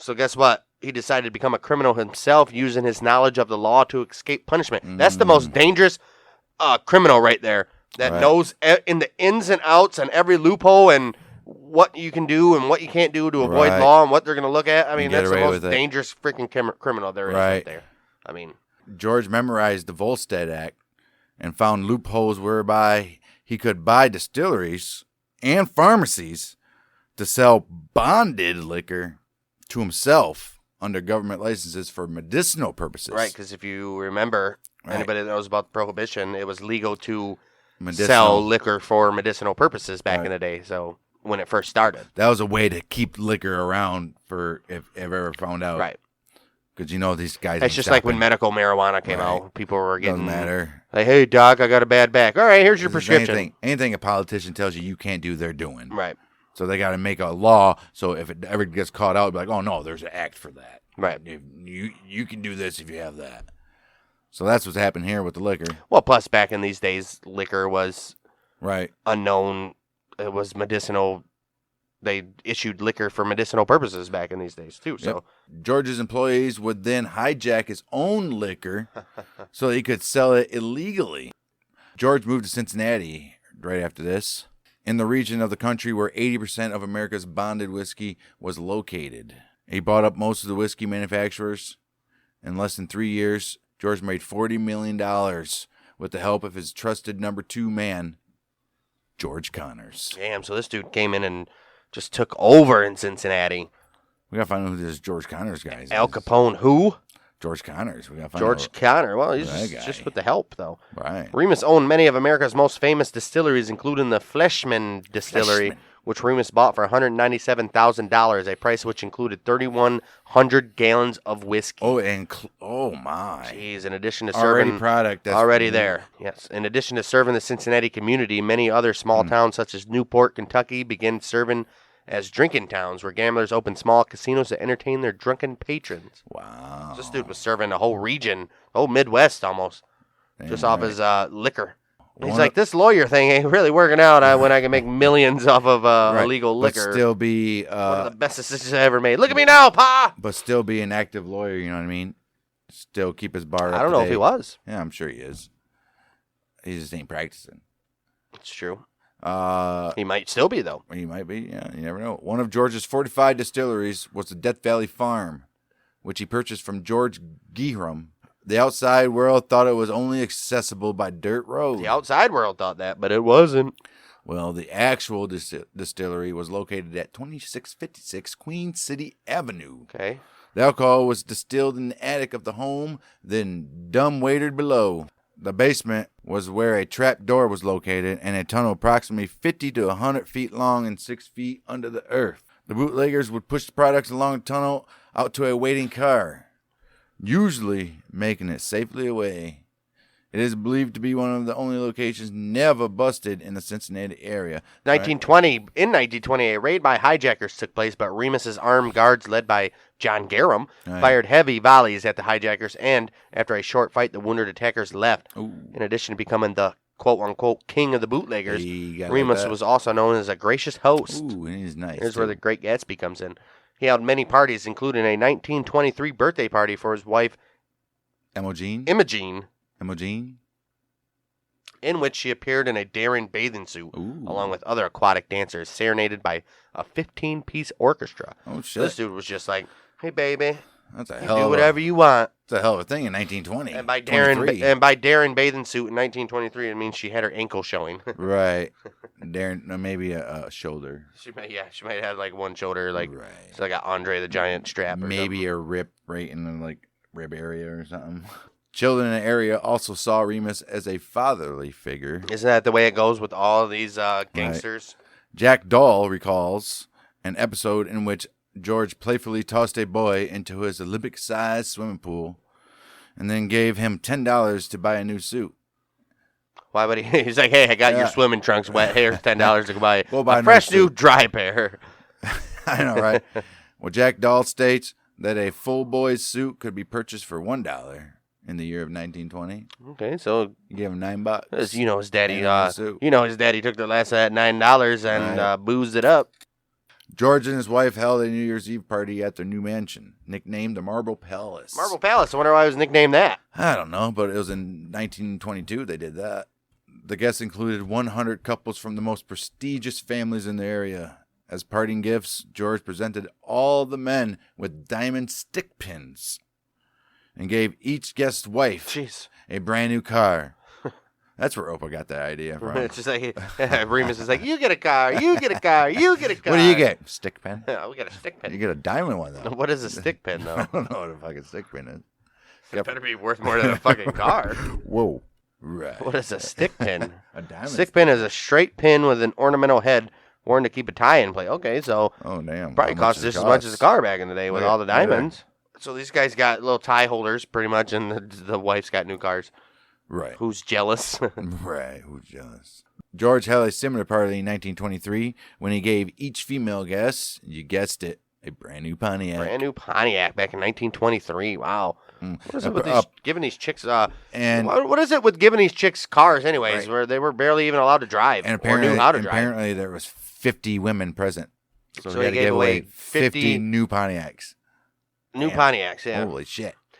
So guess what? He decided to become a criminal himself, using his knowledge of the law to escape punishment. That's the most dangerous criminal right there. That knows in the ins and outs and every loophole and what you can do and what you can't do to avoid law and what they're going to look at. I mean, that's the most dangerous freaking criminal there is right there. I mean, George memorized the Volstead Act and found loopholes whereby he could buy distilleries and pharmacies to sell bonded liquor to himself under government licenses for medicinal purposes. Right, because if you remember, anybody that knows about the Prohibition, it was legal to sell liquor for medicinal purposes back in the day. So when it first started, that was a way to keep liquor around for if ever found out. Right. Because you know these guys. It's just like when medical marijuana came out, people were getting. Doesn't matter. Like, hey doc, I got a bad back. All right, here's your prescription. Anything a politician tells you can't do, they're doing. Right. So they got to make a law. So if it ever gets caught out, be like, oh no, there's an act for that. Right. You can do this if you have that. So that's what's happened here with the liquor. Well, plus back in these days, liquor was unknown. It was medicinal. They issued liquor for medicinal purposes back in these days, too. So George's employees would then hijack his own liquor so he could sell it illegally. George moved to Cincinnati right after this, in the region of the country where 80% of America's bonded whiskey was located. He bought up most of the whiskey manufacturers. In less than 3 years, George made $40 million with the help of his trusted number 2 man, George Connors. Damn, so this dude came in and just took over in Cincinnati. We gotta find out who this George Connors guy is. Al Capone, who? George Connors. We gotta find George Connor. Well, he's just with the help, though. Right. Remus owned many of America's most famous distilleries, including the Fleshman Distillery, which Remus bought for $197,000, a price which included 3,100 gallons of whiskey. Oh my! Jeez! In addition to serving already there. Yes. In addition to serving the Cincinnati community, many other small towns such as Newport, Kentucky, began serving as drinking towns, where gamblers opened small casinos to entertain their drunken patrons. Wow! This dude was serving the whole region, the whole Midwest almost, just off his liquor. He's like, this lawyer thing ain't really working out when I can make millions off of illegal liquor. But still be one of the best decisions I ever made. Look at me now, Pa! But still be an active lawyer, you know what I mean? Still keep his bar up. I don't know if he was. Yeah, I'm sure he is. He just ain't practicing. It's true. He might still be, though. He might be, yeah. You never know. One of George's 45 distilleries was the Death Valley Farm, which he purchased from George Gehrum. The outside world thought it was only accessible by dirt roads. The outside world thought that, but it wasn't. Well, the actual distillery was located at 2656 Queen City Avenue. Okay. The alcohol was distilled in the attic of the home, then dumb-waitered below. The basement was where a trap door was located, and a tunnel approximately 50 to 100 feet long and 6 feet under the earth. The bootleggers would push the products along the tunnel out to a waiting car, usually making it safely away. It is believed to be one of the only locations never busted in the Cincinnati area. In 1920, a raid by hijackers took place, but Remus's armed guards, led by John Garham, fired heavy volleys at the hijackers, and after a short fight, the wounded attackers left. In addition to becoming the quote-unquote king of the bootleggers, Remus was also known as a gracious host. Ooh, he's nice. Here's where the Great Gatsby comes in. He held many parties, including a 1923 birthday party for his wife, Imogen, in which she appeared in a daring bathing suit, along with other aquatic dancers, serenaded by a 15-piece orchestra. Oh, shit. So this dude was just like, hey, baby, that's a do whatever you want. That's a hell of a thing in 1920. And by daring bathing suit in 1923, it means she had her ankle showing. Right. Daring, maybe a shoulder. She might have like one shoulder, like it's like an Andre the Giant strap. Or maybe something. a rip right in the rib area or something. Children in the area also saw Remus as a fatherly figure. Isn't that the way it goes with all these gangsters? Right. Jack Dahl recalls an episode in which George playfully tossed a boy into his Olympic-sized swimming pool and then gave him $10 to buy a new suit. Why would he? He's like, hey, I got your swimming trunks wet. Here's $10 to buy a fresh new dry pair. I know, right? Well, Jack Dahl states that a full boy's suit could be purchased for $1 in the year of 1920. Okay, so you gave him $9. You know his daddy. His daddy took the last of that $9 and boozed it up. George and his wife held a New Year's Eve party at their new mansion, nicknamed the Marble Palace. Marble Palace. I wonder why it was nicknamed that. I don't know, but it was in 1922 they did that. The guests included 100 couples from the most prestigious families in the area. As parting gifts, George presented all the men with diamond stick pins and gave each guest's wife a brand new car. That's where Oprah got that idea from. It's just like Remus is like, you get a car, you get a car, you get a car. What do you get? Stick pin? Yeah, we got a stick pin. You get a diamond one, though. What is a stick pin, though? I don't know what a fucking stick pin is. It better be worth more than a fucking car. Whoa. Right. What is a stick pin? A diamond stick pin is a straight pin with an ornamental head worn to keep a tie in place. Okay, so oh damn, probably cost just as much as a car back in the day with all the diamonds. So these guys got little tie holders, pretty much, and the wife's got new cars. Right. Who's jealous? Right. Who's jealous? George held a similar party in 1923 when he gave each female guest, you guessed it, a brand new Pontiac. Brand new Pontiac back in 1923. Wow. What is it with these, giving these chicks? And what is it with giving these chicks cars, anyways, where they were barely even allowed to drive and or knew how to drive? Apparently, there was 50 women present, so he he gave away 50 new Pontiacs. New Pontiacs. Yeah. Holy shit!